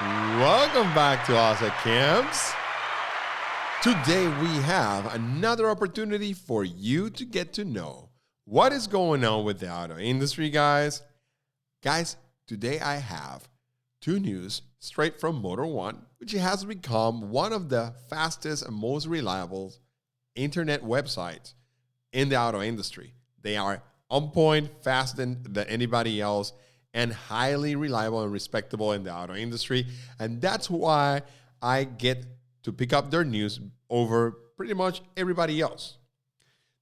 Welcome back to Awesome Camps. Today we have another opportunity for you to get to know what is going on with the auto industry, guys. Guys, today I have two news straight from Motor One, which has become one of the fastest and most reliable internet websites in the auto industry. They are on point, faster than anybody else, and highly reliable and respectable in the auto industry. And that's why I get to pick up their news over pretty much everybody else.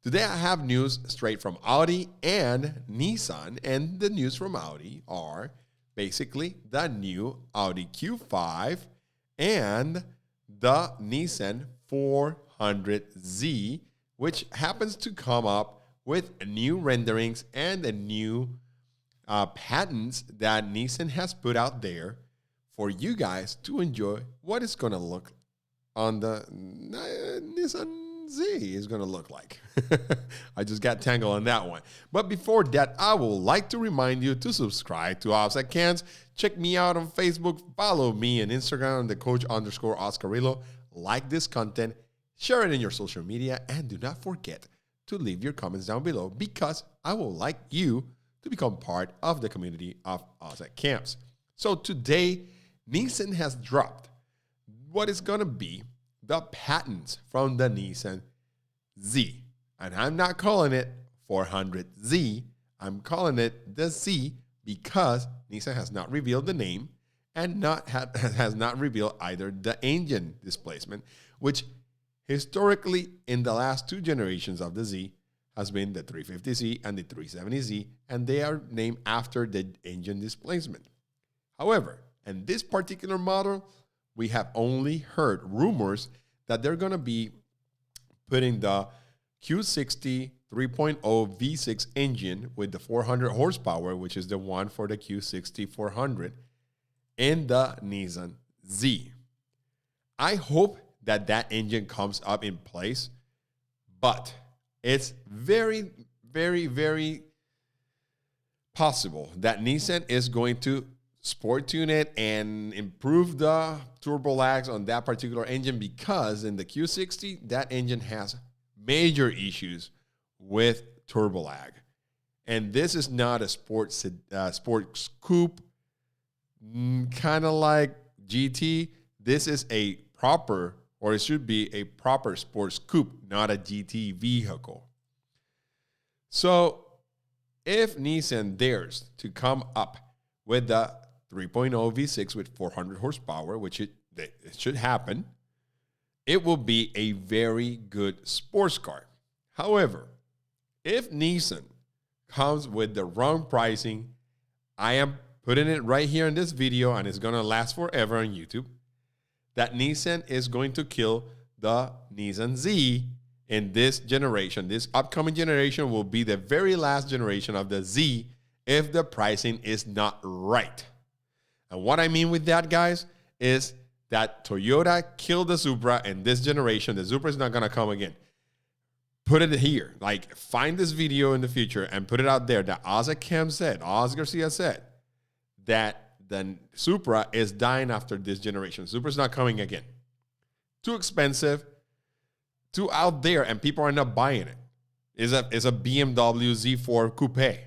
Today I have news straight from Audi and Nissan, and the news from Audi are basically the new Audi Q5 and the Nissan 400Z, which happens to come up with new renderings and a new patents that Nissan has put out there for you guys to enjoy what it's going to look on the Nissan Z is going to look like. I just got tangled on that one. But before that, I would like to remind you to subscribe to Offset Cans. Check me out on Facebook. Follow me on Instagram, the coach_Oscarillo. Like this content. Share it in your social media. And do not forget to leave your comments down below, because I would like you to become part of the community of Offset Camps. So today, Nissan has dropped what is going to be the patents from the Nissan Z. And I'm not calling it 400Z. I'm calling it the Z because Nissan has not revealed the name and has not revealed either the engine displacement, which historically in the last two generations of the Z has been the 350Z and the 370Z, and they are named after the engine displacement. However, in this particular model, we have only heard rumors that they're going to be putting the Q60 3.0 V6 engine with the 400 horsepower, which is the one for the Q60 400, in the Nissan Z. I hope that that engine comes up in place, but it's very, very, very possible that Nissan is going to sport tune it and improve the turbo lags on that particular engine, because in the Q60, that engine has major issues with turbo lag. And this is not a sports coupe, kind of like GT. This is a proper, or it should be a proper sports coupe, not a GT vehicle. So if Nissan dares to come up with the 3.0 V6 with 400 horsepower, which it should happen, it will be a very good sports car. However, if Nissan comes with the wrong pricing, I am putting it right here in this video, and it's going to last forever on YouTube, that Nissan is going to kill the Nissan Z in this generation. This upcoming generation will be the very last generation of the Z if the pricing is not right. And what I mean with that, guys, is that Toyota killed the Supra in this generation. The Supra is not going to come again. Put it here. Like, find this video in the future and put it out there that Oz Garcia said that the Supra is dying after this generation. Supra is not coming again. Too expensive, too out there, and people are not buying it. It's a BMW Z4 Coupe.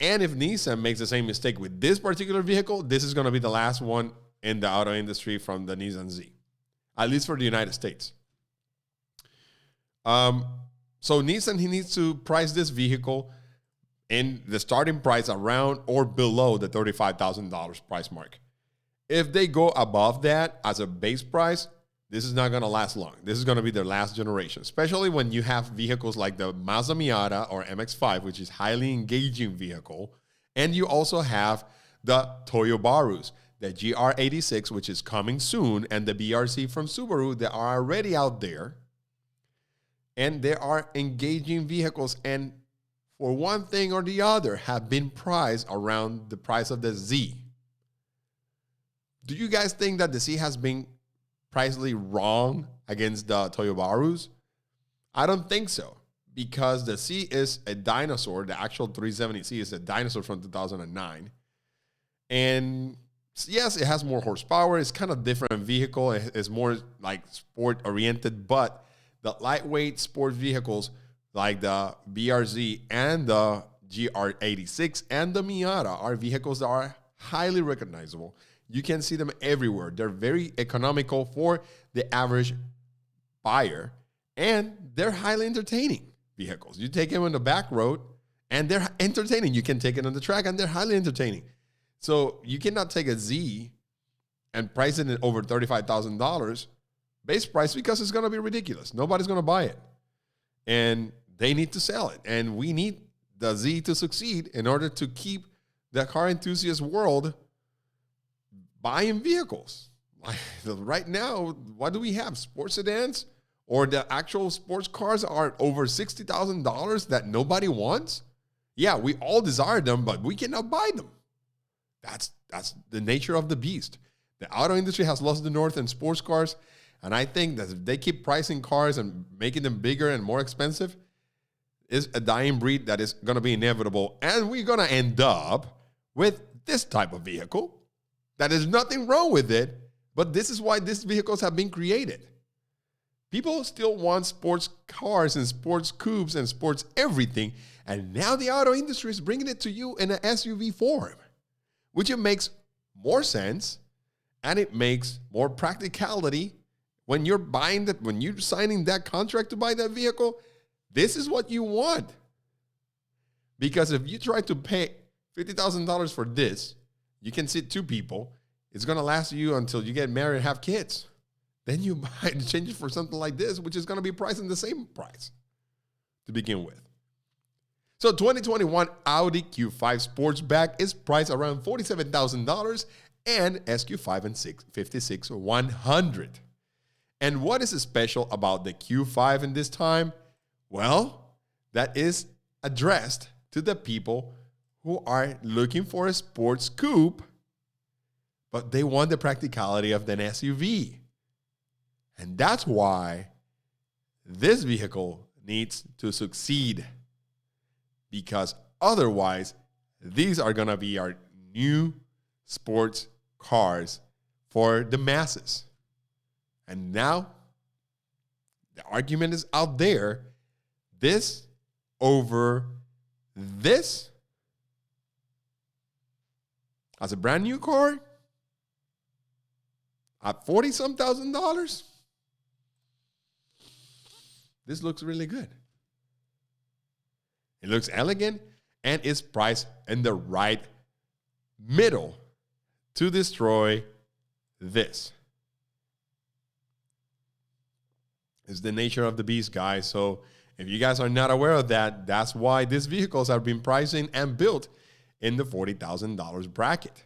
And if Nissan makes the same mistake with this particular vehicle, this is going to be the last one in the auto industry from the Nissan Z, at least for the United States. So Nissan, he needs to price this vehicle in the starting price around or below the $35,000 price mark. If they go above that as a base price, this is not going to last long. This is going to be their last generation, especially when you have vehicles like the Mazda Miata or MX-5, which is highly engaging vehicle. And you also have the Toyo Barus, the GR86, which is coming soon, and the BRC from Subaru that are already out there. And there are engaging vehicles, and for one thing or the other, have been priced around the price of the Z. Do you guys think that the Z has been pricely wrong against the Toyo Barus? I don't think so, because the C is a dinosaur. The actual 370C is a dinosaur from 2009. And yes, it has more horsepower. It's kind of different vehicle. It's more like sport oriented, but the lightweight sport vehicles like the BRZ and the GR86 and the Miata are vehicles that are highly recognizable. You can see them everywhere. They're very economical for the average buyer, and they're highly entertaining vehicles. You take them on the back road, and they're entertaining. You can take it on the track, and they're highly entertaining. So you cannot take a Z and price it at over $35,000 base price because it's going to be ridiculous. Nobody's going to buy it. And they need to sell it. And we need the Z to succeed in order to keep the car enthusiast world buying vehicles. Like right now, what do we have? Sports sedans or the actual sports cars are over $60,000 that nobody wants? Yeah, we all desire them, but we cannot buy them. That's the nature of the beast. The auto industry has lost the north in sports cars, and I think that if they keep pricing cars and making them bigger and more expensive, is a dying breed that is going to be inevitable, and we're going to end up with this type of vehicle. That is nothing wrong with it, but this is why these vehicles have been created. People still want sports cars and sports coupes and sports everything, and now the auto industry is bringing it to you in an SUV form, which it makes more sense, and it makes more practicality when you're buying that, when you're signing that contract to buy that vehicle. This is what you want. Because if you try to pay $50,000 for this, you can sit two people. It's going to last you until you get married and have kids. Then you buy and change it for something like this, which is going to be priced in the same price to begin with. So 2021 Audi Q5 Sportsback is priced around $47,000 and SQ5 and 56 100. And what is special about the Q5 in this time? Well, that is addressed to the people who are looking for a sports coupe, but they want the practicality of an SUV. And that's why this vehicle needs to succeed, because otherwise, these are going to be our new sports cars for the masses. And now, the argument is out there, this over this as a brand new car at $40-some thousand. This looks really good. It looks elegant and is priced in the right middle to destroy this. It's the nature of the beast, guys. So if you guys are not aware of that, that's why these vehicles have been pricing and built in the $40,000 bracket.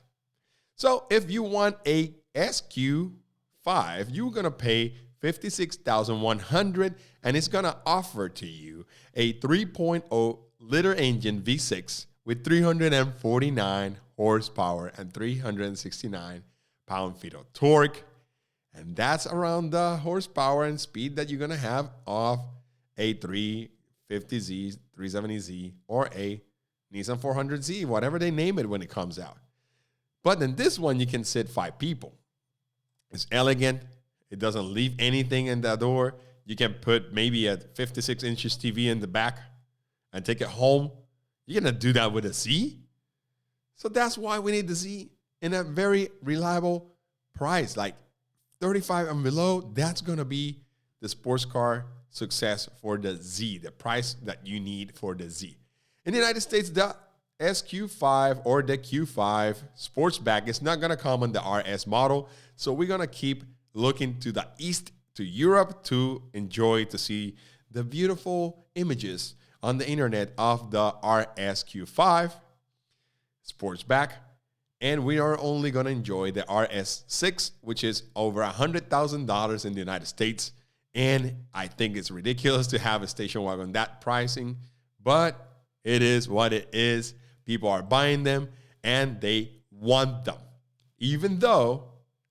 So if you want a SQ5, you're going to pay $56,100, and it's going to offer to you a 3.0 liter engine V6 with 349 horsepower and 369 pound-feet of torque. And that's around the horsepower and speed that you're going to have of a 350Z, 370Z, or a Nissan 400Z, whatever they name it when it comes out. But in this one, you can sit 5 people. It's elegant. It doesn't leave anything in the door. You can put maybe a 56 inches TV in the back and take it home. You're going to do that with a Z? So that's why we need the Z in a very reliable price, like 35 and below. That's going to be the sports car success for the Z, the price that you need for the Z. In the United States, the SQ5 or the Q5 Sportsback is not going to come on the RS model. So we're going to keep looking to the east, to Europe, to enjoy, to see the beautiful images on the internet of the RSQ5 Sportsback. And we are only going to enjoy the RS6, which is over $100,000 in the United States. And I think it's ridiculous to have a station wagon that pricing, but it is what it is. People are buying them and they want them. Even though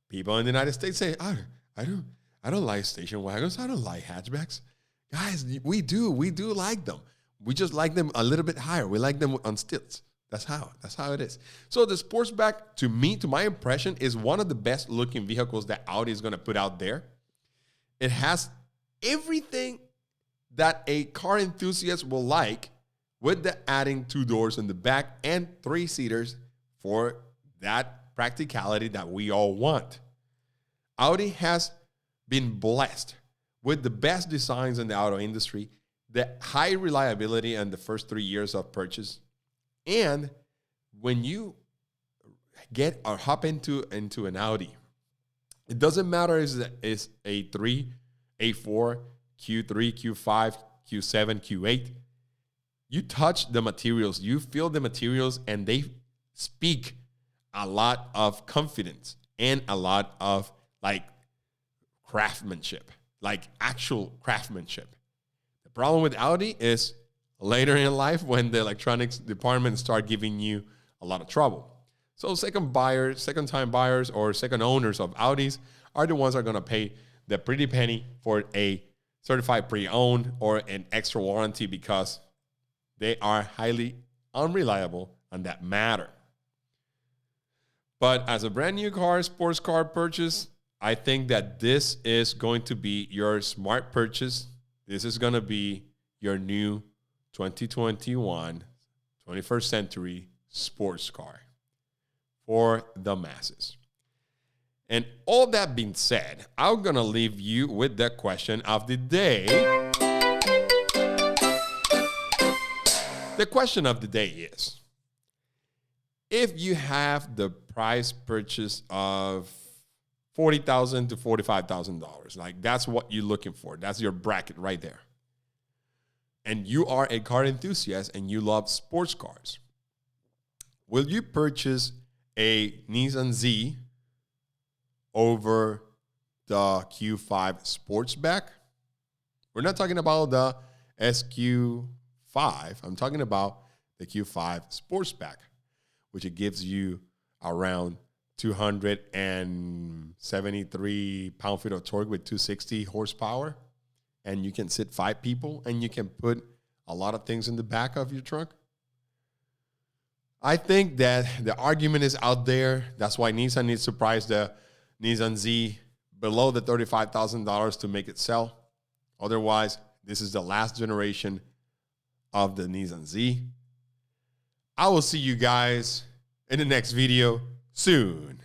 people in the United States say, I don't like station wagons. I don't like hatchbacks. Guys, we do like them. We just like them a little bit higher. We like them on stilts. That's how it is. So the Sportsback, to me, to my impression, is one of the best looking vehicles that Audi is going to put out there. It has everything that a car enthusiast will like, with the adding 2 doors in the back and 3 seaters for that practicality that we all want. Audi has been blessed with the best designs in the auto industry, the high reliability in the first 3 years of purchase. And when you get or hop into an Audi, it doesn't matter if it's A3, A4, Q3, Q5, Q7, Q8. You touch the materials, you feel the materials, and they speak a lot of confidence and a lot of like craftsmanship, like actual craftsmanship. The problem with Audi is later in life when the electronics department start giving you a lot of trouble. So second-time buyers or second owners of Audis are the ones that are going to pay the pretty penny for a certified pre-owned or an extra warranty because they are highly unreliable on that matter. But as a brand new car, sports car purchase, I think that this is going to be your smart purchase. This is going to be your new 2021, 21st century sports car for the masses. And all that being said, I'm going to leave you with the question of the day. The question of the day is, if you have the price purchase of $40,000 to $45,000, like that's what you're looking for. That's your bracket right there. And you are a car enthusiast and you love sports cars, will you purchase a Nissan Z over the Q5 Sportsback? We're not talking about the SQ5. I'm talking about the Q5 Sportsback, which it gives you around 273 pound-feet of torque with 260 horsepower. And you can sit 5 people and you can put a lot of things in the back of your trunk. I think that the argument is out there. That's why Nissan needs to price the Nissan Z below the $35,000 to make it sell. Otherwise, this is the last generation of the Nissan Z. I will see you guys in the next video soon.